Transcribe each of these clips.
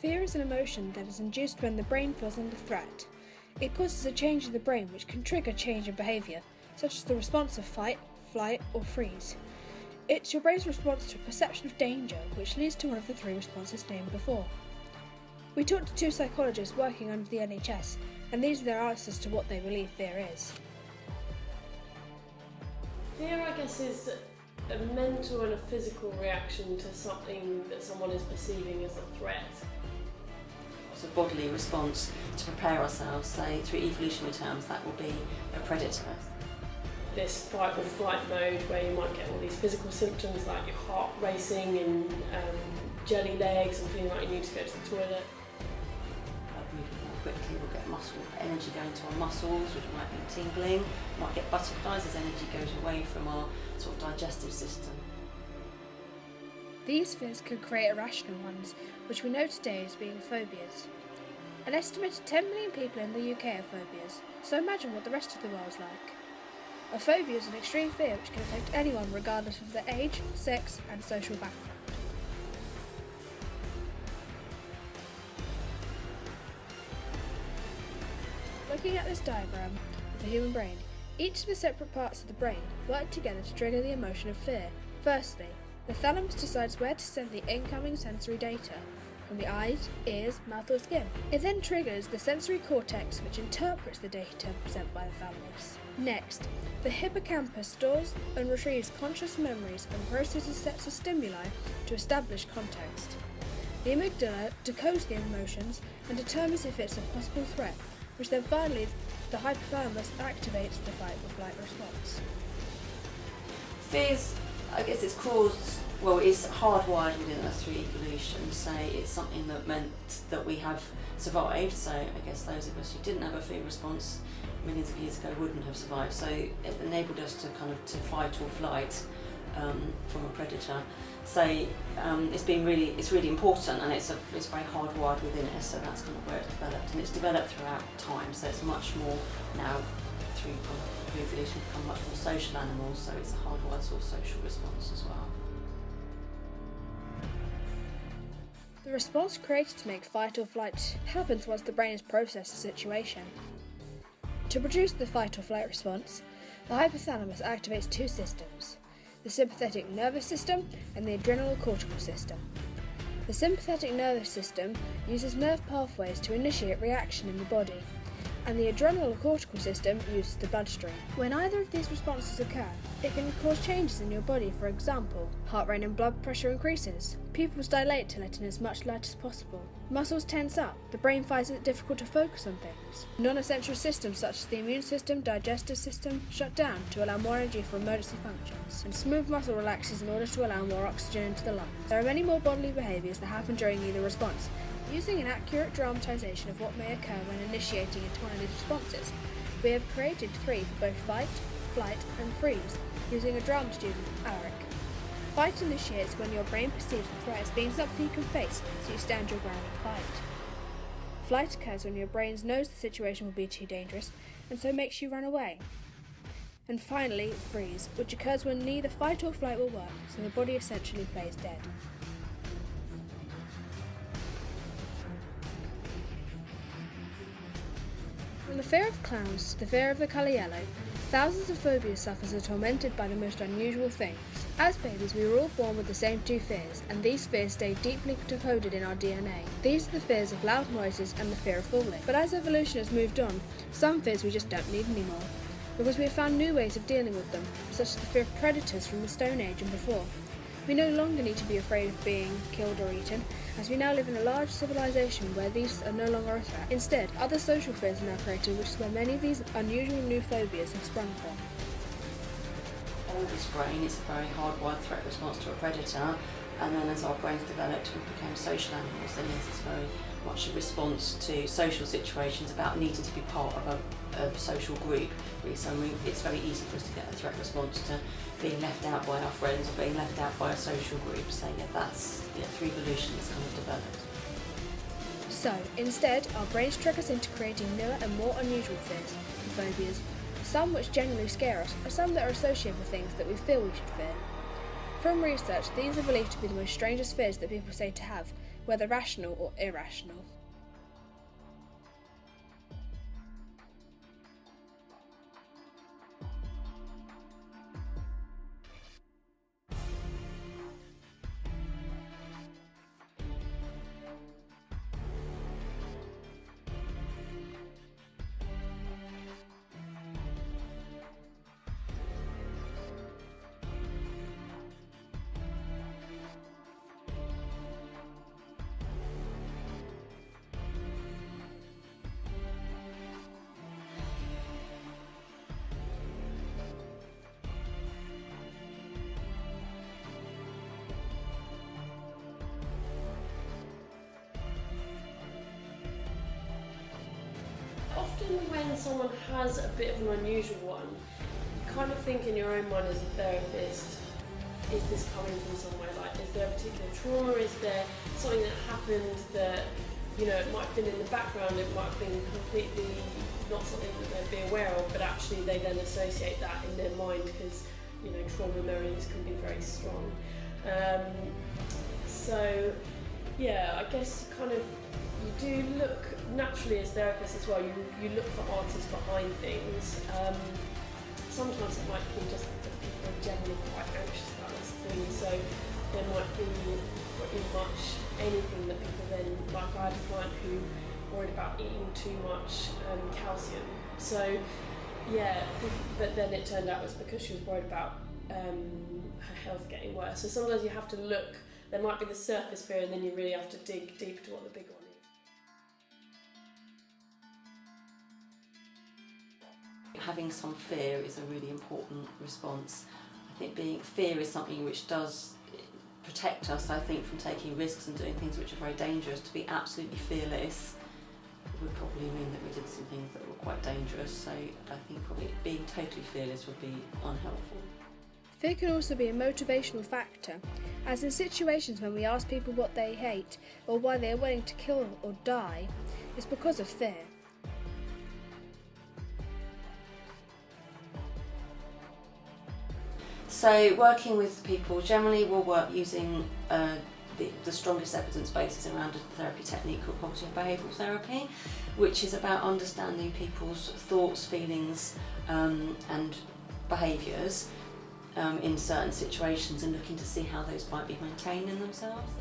Fear is an emotion that is induced when the brain feels under threat. It causes a change in the brain which can trigger change in behaviour, such as the response of fight, flight or freeze. It's your brain's response to a perception of danger which leads to one of the three responses named before. We talked to two psychologists working under the NHS, and these are their answers to what they believe fear is. Fear, I guess, is a mental and a physical reaction to something that someone is perceiving as a threat. It's a bodily response to prepare ourselves, say through evolutionary terms that will be a predator. This fight or flight mode where you might get all these physical symptoms like your heart racing and jelly legs and feeling like you need to go to the toilet. Moving more quickly, we'll get muscle energy going to our muscles, which might be tingling, might get butterflies as energy goes away from our sort of digestive system. These fears could create irrational ones, which we know today as being phobias. An estimated 10 million people in the UK have phobias, so imagine what the rest of the world's like. A phobia is an extreme fear which can affect anyone regardless of their age, sex and social background. Looking at this diagram of the human brain, each of the separate parts of the brain work together to trigger the emotion of fear. Firstly, the thalamus decides where to send the incoming sensory data from the eyes, ears, mouth or skin. It then triggers the sensory cortex which interprets the data sent by the thalamus. Next, the hippocampus stores and retrieves conscious memories and processes sets of stimuli to establish context. The amygdala decodes the emotions and determines if it's a possible threat, which then finally the hypothalamus activates the fight or flight response. Fears, I guess it's caused, well, it's hardwired within us through evolution, so it's something that meant that we have survived, so I guess those of us who didn't have a fear response millions of years ago wouldn't have survived, so it enabled us to to fight or flight from a predator. So it's really important, and it's very hardwired within us, so that's kind of where it's developed, and it's developed throughout time, so it's much more now through evolution become much more social animals, so it's a hardwired sort of social response as well. The response created to make fight or flight happens once the brain has processed the situation. To produce the fight or flight response, the hypothalamus activates two systems: the sympathetic nervous system and the adrenal-cortical system. The sympathetic nervous system uses nerve pathways to initiate reaction in the body, and the adrenal-cortical system uses the bloodstream. When either of these responses occur, it can cause changes in your body. For example, heart rate and blood pressure increases, pupils dilate to let in as much light as possible, muscles tense up, the brain finds it difficult to focus on things. Non-essential systems such as the immune system, digestive system shut down to allow more energy for emergency functions, and smooth muscle relaxes in order to allow more oxygen into the lungs. There are many more bodily behaviours that happen during either response. Using an accurate dramatisation of what may occur when initiating into one of these responses, we have created three for both fight, flight and freeze, using a drama student, Alaric. Fight initiates when your brain perceives the threat as being something you can face, so you stand your ground and fight. Flight occurs when your brain knows the situation will be too dangerous, and so makes you run away. And finally, freeze, which occurs when neither fight or flight will work, so the body essentially plays dead. From the fear of clowns to the fear of the colour yellow, thousands of phobias sufferers are tormented by the most unusual things. As babies, we were all born with the same two fears, and these fears stay deeply decoded in our DNA. These are the fears of loud noises and the fear of falling. But as evolution has moved on, some fears we just don't need anymore, because we have found new ways of dealing with them, such as the fear of predators from the Stone Age and before. We no longer need to be afraid of being killed or eaten, as we now live in a large civilization where these are no longer a threat. Instead, other social fears are now created, which is where many of these unusual new phobias have sprung from. Oldest brain, it's a very hardwired threat response to a predator, and then as our brains developed and became social animals, then yes, it's very much a response to social situations about needing to be part of a social group. So it's very easy for us to get a threat response to being left out by our friends or being left out by a social group. So through evolution it's kind of developed. So, instead, our brains trick us into creating newer and more unusual fears and phobias, some which genuinely scare us, or some that are associated with things that we feel we should fear. From research, these are believed to be the most strangest fears that people say to have, whether rational or irrational. Often when someone has a bit of an unusual one, you kind of think in your own mind as a therapist, is this coming from somewhere? Like, is there a particular trauma? Is there something that happened that, you know, it might have been in the background, it might have been completely not something that they'd be aware of, but actually they then associate that in their mind because, you know, trauma memories can be very strong. So, yeah, I guess kind of you do look, naturally as therapists as well, you look for answers behind things. Sometimes it might be just that people are generally quite anxious about this thing, so there might be pretty much anything that people then, like I had a client who worried about eating too much calcium. So yeah, but then it turned out it was because she was worried about her health getting worse. So sometimes you have to look, there might be the surface fear and then you really have to dig deep into what the big one is. Having some fear is a really important response. I think fear is something which does protect us, I think, from taking risks and doing things which are very dangerous. To be absolutely fearless would probably mean that we did some things that were quite dangerous, so I think probably being totally fearless would be unhelpful. Fear can also be a motivational factor, as in situations when we ask people what they hate or why they are willing to kill or die, it's because of fear. So working with people, generally we'll work using the strongest evidence basis around a therapy technique called cognitive behavioural therapy, which is about understanding people's thoughts, feelings and behaviours in certain situations and looking to see how those might be maintained in themselves.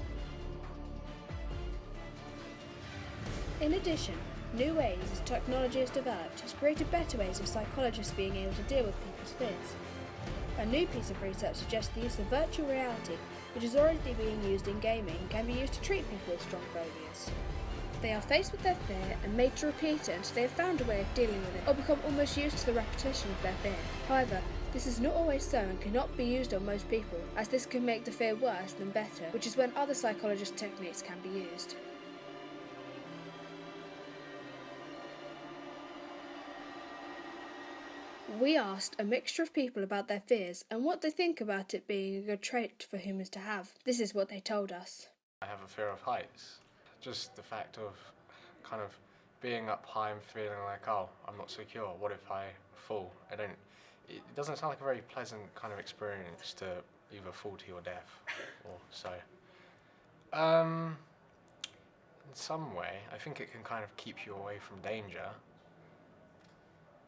In addition, new ways as technology has developed has created better ways of psychologists being able to deal with people's fears. A new piece of research suggests the use of virtual reality, which is already being used in gaming, can be used to treat people with strong phobias. They are faced with their fear and made to repeat it until they have found a way of dealing with it or become almost used to the repetition of their fear. However, this is not always so and cannot be used on most people, as this can make the fear worse than better, which is when other psychologist techniques can be used. We asked a mixture of people about their fears and what they think about it being a good trait for humans to have. This is what they told us. I have a fear of heights. Just the fact of kind of being up high and feeling like, oh, I'm not secure. What if I fall? It doesn't sound like a very pleasant kind of experience to either fall to your death or so. In some way, I think it can kind of keep you away from danger,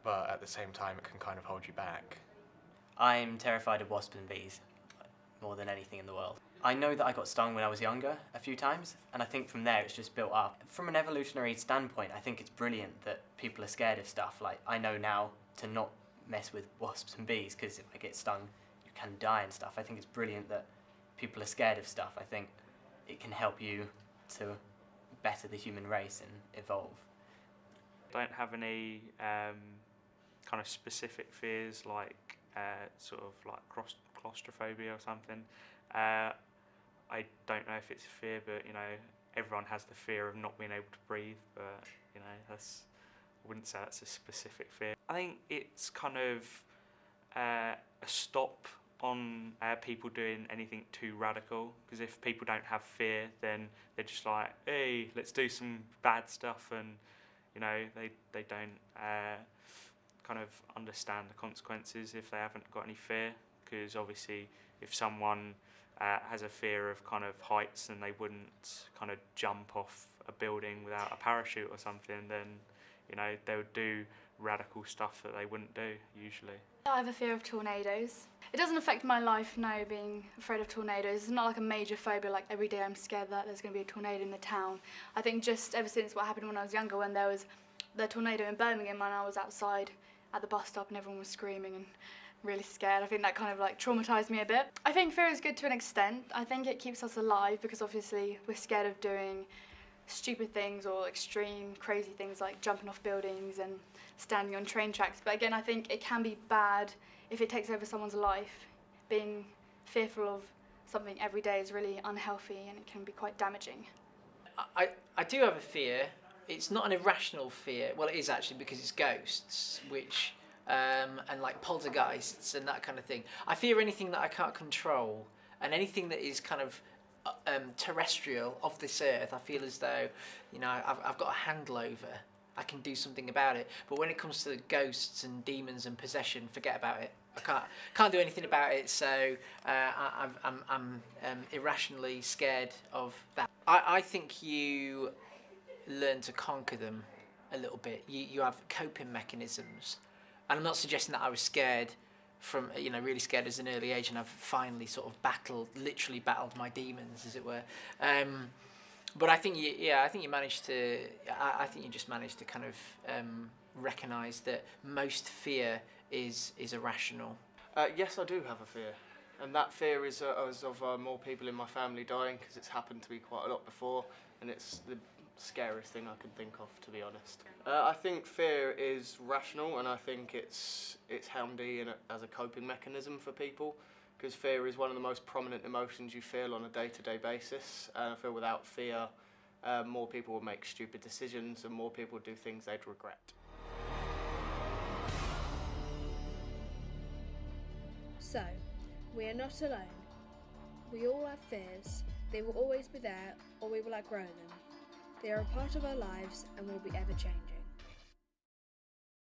but at the same time it can kind of hold you back. I'm terrified of wasps and bees, more than anything in the world. I know that I got stung when I was younger a few times, and I think from there it's just built up. From an evolutionary standpoint, I think it's brilliant that people are scared of stuff. Like, I know now to not mess with wasps and bees, because if I get stung, you can die and stuff. I think it's brilliant that people are scared of stuff. I think it can help you to better the human race and evolve. I don't have any kind of specific fears like sort of like claustrophobia or something. I don't know if it's fear, but you know, everyone has the fear of not being able to breathe, but you know, I wouldn't say that's a specific fear. I think it's kind of a stop on people doing anything too radical, because if people don't have fear, then they're just like, hey, let's do some bad stuff, and you know, they don't kind of understand the consequences if they haven't got any fear, because obviously if someone has a fear of kind of heights and they wouldn't kind of jump off a building without a parachute or something, then they would do radical stuff that they wouldn't do usually. I have a fear of tornadoes. It doesn't affect my life now, being afraid of tornadoes. It's not like a major phobia, like every day I'm scared that there's going to be a tornado in the town. I think just ever since what happened when I was younger, when there was the tornado in Birmingham and I was outside at the bus stop and everyone was screaming and really scared, I think that kind of like traumatised me a bit. I think fear is good to an extent. I think it keeps us alive because obviously we're scared of doing stupid things or extreme crazy things like jumping off buildings and standing on train tracks, but again I think it can be bad if it takes over someone's life. Being fearful of something every day is really unhealthy and it can be quite damaging. I do have a fear. It's not an irrational fear. Well, it is actually, because it's ghosts, which and like poltergeists and that kind of thing. I fear anything that I can't control, and anything that is kind of terrestrial of this earth. I feel as though I've got a handle over. I can do something about it. But when it comes to ghosts and demons and possession, forget about it. I can't do anything about it. So I'm irrationally scared of that. I think you learn to conquer them a little bit. You have coping mechanisms, and I'm not suggesting that I was scared from really scared as an early age, and I've finally sort of literally battled my demons, as it were. But I think I think you just managed to kind of recognise that most fear is irrational. Yes, I do have a fear, and that fear is of more people in my family dying, because it's happened to me quite a lot before, and it's the scariest thing I can think of, to be honest. I think fear is rational, and I think it's handy as a coping mechanism for people, because fear is one of the most prominent emotions you feel on a day-to-day basis, and I feel without fear more people will make stupid decisions and more people will do things they'd regret. So, we are not alone. We all have fears. They will always be there, or we will outgrow them. They are a part of our lives and will be ever changing.